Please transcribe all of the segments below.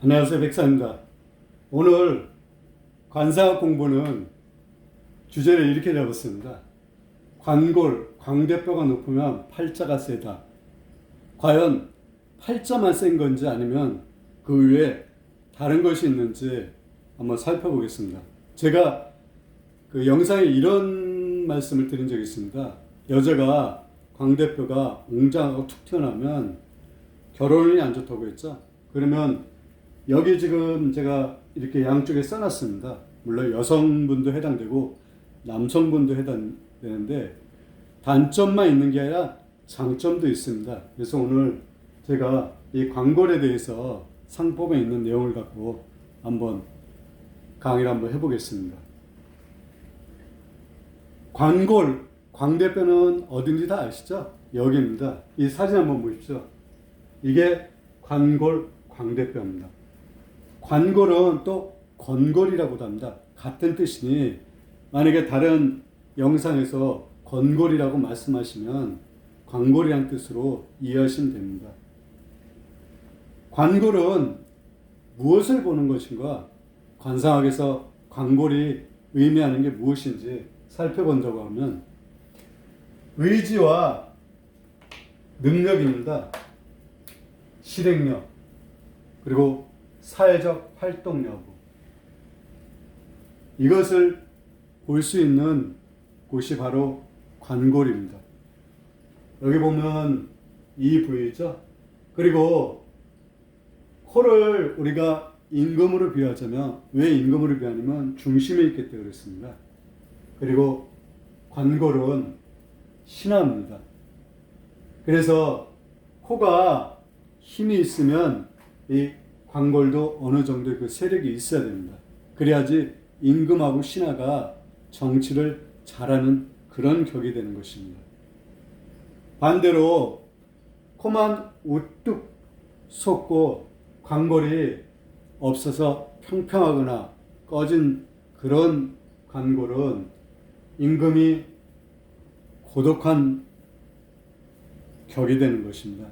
안녕하세요, 백사입니다. 오늘 관상학 공부는 주제를 이렇게 잡았습니다. 관골, 광대뼈가 높으면 팔자가 세다. 과연 팔자만 센 건지 아니면 그 외에 다른 것이 있는지 한번 살펴보겠습니다. 제가 그 영상에 이런 말씀을 드린 적이 있습니다. 여자가 광대뼈가 웅장하고 툭 튀어나오면 결혼이 안 좋다고 했죠. 그러면 여기 지금 제가 이렇게 양쪽에 써놨습니다. 물론 여성분도 해당되고 남성분도 해당되는데 단점만 있는 게 아니라 장점도 있습니다. 그래서 오늘 제가 이 광골에 대해서 상법에 있는 내용을 갖고 한번 강의를 한번 해보겠습니다. 광골, 광대뼈는 어딘지 다 아시죠? 여기입니다. 이 사진 한번 보십시오. 이게 관골, 광대뼈입니다. 관골은 또 건골이라고도 합니다. 같은 뜻이니 만약에 다른 영상에서 건골이라고 말씀하시면 관골이란 뜻으로 이해하시면 됩니다. 관골은 무엇을 보는 것인가? 관상학에서 관골이 의미하는 게 무엇인지 살펴본다고 하면 의지와 능력입니다. 실행력, 그리고 사회적 활동 여부. 이것을 볼 수 있는 곳이 바로 관골입니다. 여기 보면 이 부위죠. 그리고 코를 우리가 임금으로 비유하자면, 왜 임금으로 비유하냐면 중심에 있기 때문에 그렇습니다. 그리고 관골은 신화입니다. 그래서 코가 힘이 있으면 이 관골도 어느 정도의 그 세력이 있어야 됩니다. 그래야지 임금하고 신하가 정치를 잘하는 그런 격이 되는 것입니다. 반대로 코만 우뚝 솟고 관골이 없어서 평평하거나 꺼진 그런 관골은 임금이 고독한 격이 되는 것입니다.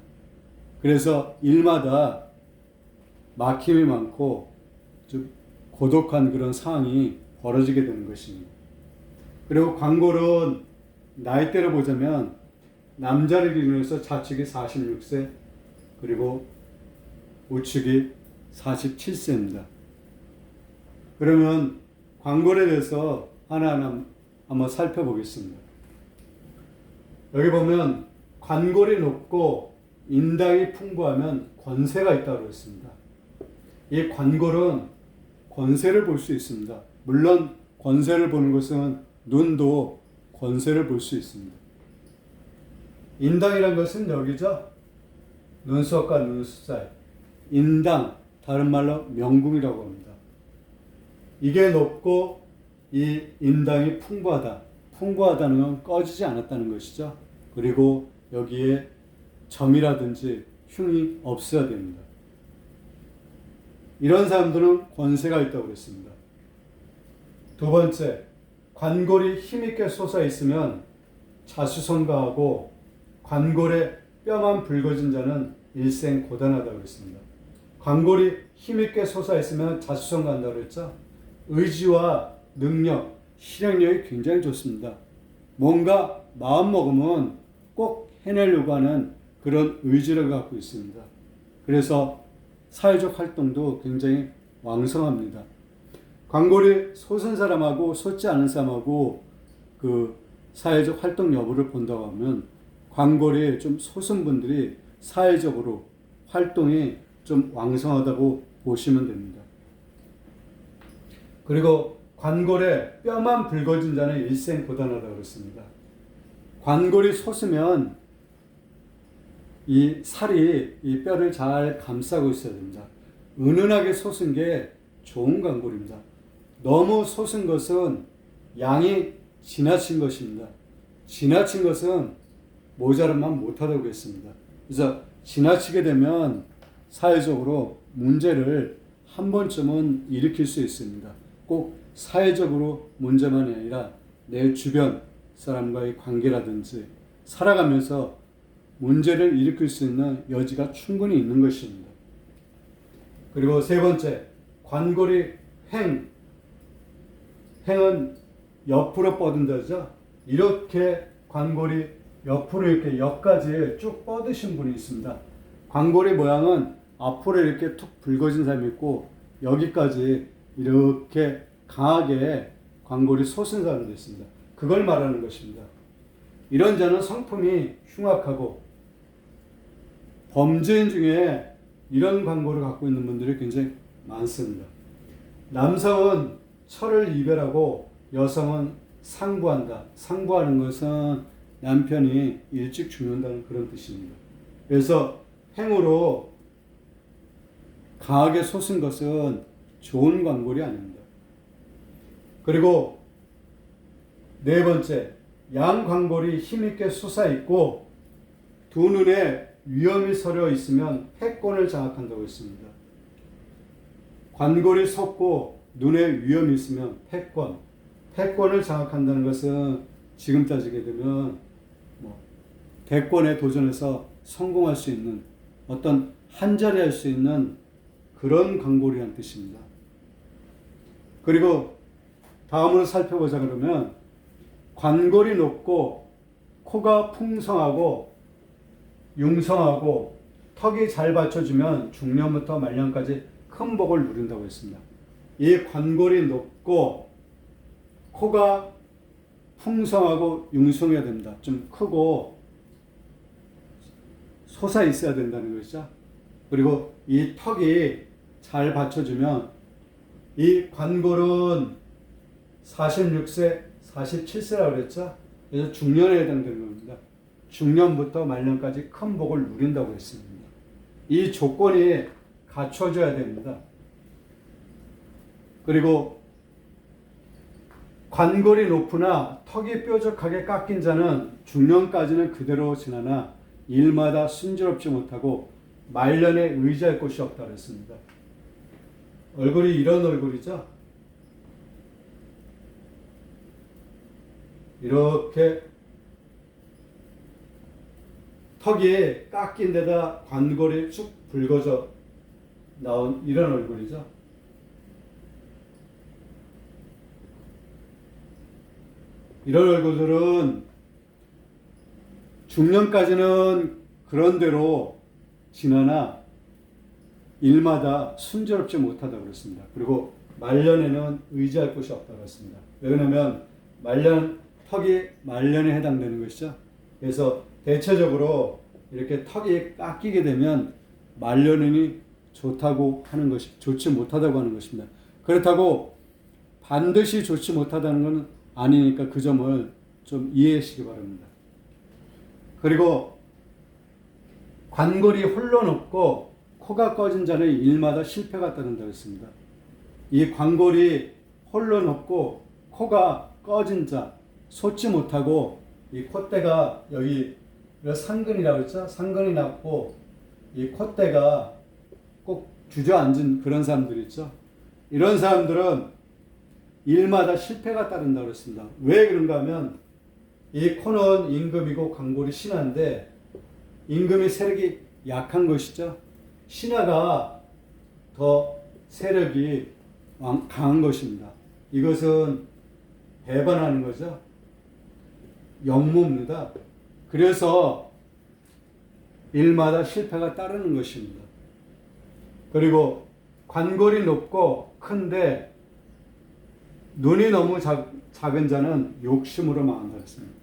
그래서 일마다 막힘이 많고 좀 고독한 그런 상황이 벌어지게 되는 것입니다. 그리고 관골은 나이대로 보자면 남자를 기준으로 좌측이 46세 그리고 우측이 47세입니다. 그러면 관골에 대해서 하나하나 한번 살펴보겠습니다. 여기 보면 관골이 높고 인당이 풍부하면 권세가 있다고 했습니다. 이 관골은 권세를 볼 수 있습니다. 물론 권세를 보는 것은 눈도 권세를 볼 수 있습니다. 인당이란 것은 여기죠. 눈썹과 눈썹 사이. 인당, 다른 말로 명궁이라고 합니다. 이게 높고 이 인당이 풍부하다. 풍부하다는 건 꺼지지 않았다는 것이죠. 그리고 여기에 점이라든지 흉이 없어야 됩니다. 이런 사람들은 권세가 있다고 그랬습니다. 두 번째, 관골이 힘있게 솟아 있으면 자수성가하고 관골에 뼈만 붉어진 자는 일생 고단하다고 그랬습니다. 관골이 힘있게 솟아 있으면 자수성가한다고 그랬죠. 의지와 능력, 실행력이 굉장히 좋습니다. 뭔가 마음먹으면 꼭 해내려고 하는 그런 의지를 갖고 있습니다. 그래서 사회적 활동도 굉장히 왕성합니다. 관골이 솟은 사람하고 솟지 않은 사람하고 그 사회적 활동 여부를 본다고 하면 관골이 좀 솟은 분들이 사회적으로 활동이 좀 왕성하다고 보시면 됩니다. 그리고 관골에 뼈만 붉어진 자는 일생 고단하다고 그랬습니다. 관골이 솟으면 이 살이 이 뼈를 잘 감싸고 있어야 됩니다. 은은하게 솟은 게 좋은 관골입니다. 너무 솟은 것은 양이 지나친 것입니다. 지나친 것은 모자란만 못하다고 했습니다. 그래서 지나치게 되면 사회적으로 문제를 한 번쯤은 일으킬 수 있습니다. 꼭 사회적으로 문제만이 아니라 내 주변 사람과의 관계라든지 살아가면서 문제를 일으킬 수 있는 여지가 충분히 있는 것입니다. 그리고 세 번째, 관골이 횡은 옆으로 뻗은다죠. 이렇게 관골이 옆으로 이렇게 옆까지 쭉 뻗으신 분이 있습니다. 관골의 모양은 앞으로 이렇게 툭 붉어진 사람이 있고 여기까지 이렇게 강하게 관골이 솟은 사람도 있습니다. 그걸 말하는 것입니다. 이런 자는 성품이 흉악하고 범죄인 중에 이런 관골을 갖고 있는 분들이 굉장히 많습니다. 남성은 철을 이별하고 여성은 상부한다. 상부하는 것은 남편이 일찍 죽는다는 그런 뜻입니다. 그래서 행으로 강하게 솟은 것은 좋은 관골이 아닙니다. 그리고 네 번째, 양 관골이 힘있게 솟아있고 두 눈에 위험이 서려 있으면 패권을 장악한다고 했습니다. 관골이 솟고 눈에 위험이 있으면 패권을 장악한다는 것은 지금 따지게 되면 대권에 도전해서 성공할 수 있는 어떤 한자리 할 수 있는 그런 관골이라는 뜻입니다. 그리고 다음으로 살펴보자 그러면 관골이 높고 코가 풍성하고 융성하고 턱이 잘 받쳐주면 중년부터 말년까지 큰 복을 누린다고 했습니다. 이 관골이 높고 코가 풍성하고 융성해야 됩니다. 좀 크고 솟아 있어야 된다는 것이죠. 그리고 이 턱이 잘 받쳐주면 이 관골은 46세, 47세라고 그랬죠. 그래서 중년에 해당되는 겁니다. 중년부터 말년까지 큰 복을 누린다고 했습니다. 이 조건이 갖춰져야 됩니다. 그리고 관골이 높으나 턱이 뾰족하게 깎인 자는 중년까지는 그대로 지나나 일마다 순조롭지 못하고 말년에 의지할 곳이 없다고 했습니다. 얼굴이 이런 얼굴이죠. 이렇게 턱이 깎인 데다 관골이 쭉 붉어져 나온 이런 얼굴이죠. 이런 얼굴들은 중년까지는 그런대로 지나나 일마다 순조롭지 못하다고 그랬습니다. 그리고 말년에는 의지할 곳이 없다고 했습니다. 왜냐하면 턱이 말년에 해당되는 것이죠. 그래서 대체적으로 이렇게 턱이 깎이게 되면 말년이 좋다고 하는 것이 좋지 못하다고 하는 것입니다. 그렇다고 반드시 좋지 못하다는 것은 아니니까 그 점을 좀 이해하시기 바랍니다. 그리고 관골이 홀로 높고 코가 꺼진 자는 일마다 실패가 따른다고 했습니다. 이 관골이 홀로 높고 코가 꺼진 자, 솟지 못하고 이 콧대가 여기 상근이라고 했죠. 상근이 났고 이 콧대가 꼭 주저앉은 그런 사람들 있죠. 이런 사람들은 일마다 실패가 따른다고 그랬습니다. 왜 그런가 하면 이 코는 임금이고 관골이 신하인데 임금이 세력이 약한 것이죠. 신하가 더 세력이 강한 것입니다. 이것은 배반하는 거죠. 역무입니다. 그래서 일마다 실패가 따르는 것입니다. 그리고 관골이 높고 큰데 눈이 너무 작은 자는 욕심으로 망한다 했습니다.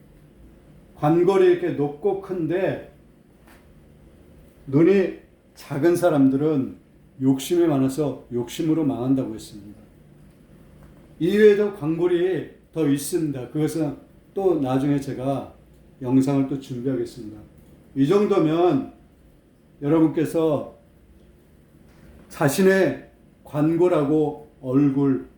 관골이 이렇게 높고 큰데 눈이 작은 사람들은 욕심이 많아서 욕심으로 망한다고 했습니다. 이외에도 관골이 더 있습니다. 그것은 또 나중에 제가 영상을 또 준비하겠습니다. 이 정도면 여러분께서 자신의 관골하고 얼굴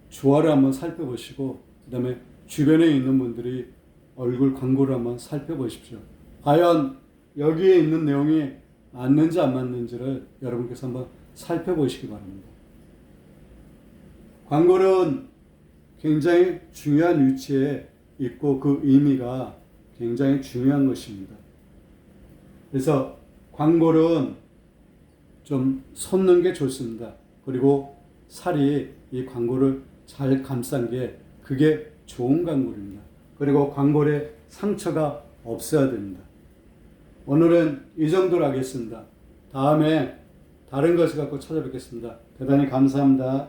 조화를 한번 살펴보시고 그 다음에 주변에 있는 분들이 얼굴 관골을 한번 살펴보십시오. 과연 여기에 있는 내용이 맞는지 안 맞는지를 여러분께서 한번 살펴보시기 바랍니다. 관골은 굉장히 중요한 위치에 있고 그 의미가 굉장히 중요한 것입니다. 그래서 관골은 좀 솟는 게 좋습니다. 그리고 살이 이 광골을 잘 감싼 게 그게 좋은 광골입니다. 그리고 광골에 상처가 없어야 됩니다. 오늘은 이 정도로 하겠습니다. 다음에 다른 것을 갖고 찾아뵙겠습니다. 대단히 감사합니다.